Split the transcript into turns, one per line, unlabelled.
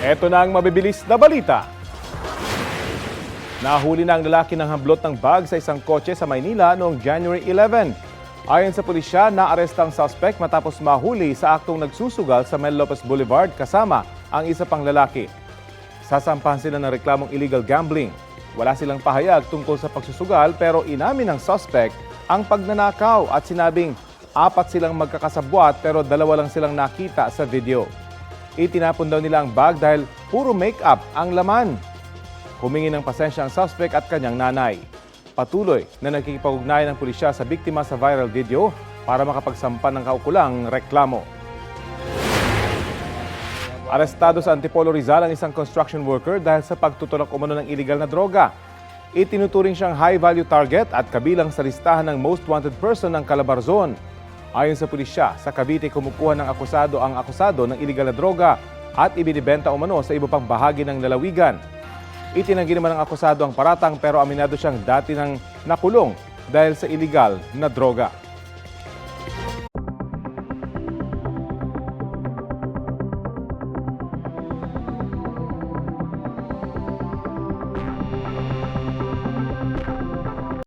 Eto na ang mabibilis na balita. Nahuli na ang lalaki ng hamblot ng bag sa isang kotse sa Maynila noong January 11. Ayon sa pulisya, naaresta ang suspect matapos mahuli sa aktong nagsusugal sa Mel Lopez Boulevard kasama ang isa pang lalaki. Sasampahan sila ng reklamong illegal gambling. Wala silang pahayag tungkol sa pagsusugal pero inamin ng suspect ang pagnanakaw at sinabing 4 silang magkakasabwat pero 2 lang silang nakita sa video. Itinapon daw nila ang bag dahil puro make-up ang laman. Humingi ng pasensya ang suspect at kanyang nanay. Patuloy na nakikipag-ugnayan ng pulisya sa biktima sa viral video para makapagsampa ng kaukulang reklamo. Arestado sa Antipolo Rizal ang isang construction worker dahil sa pagtutulak umano ng illegal na droga. Itinuturing siyang high-value target at kabilang sa listahan ng most wanted person ng Calabarzon. Ayon sa pulisya, sa Cavite kumukuha ng ang akusado ng illegal na droga at ibinibenta umano sa iba pang bahagi ng lalawigan. Itinanggi naman ng akusado ang paratang pero aminado siyang dati nang nakulong dahil sa illegal na droga.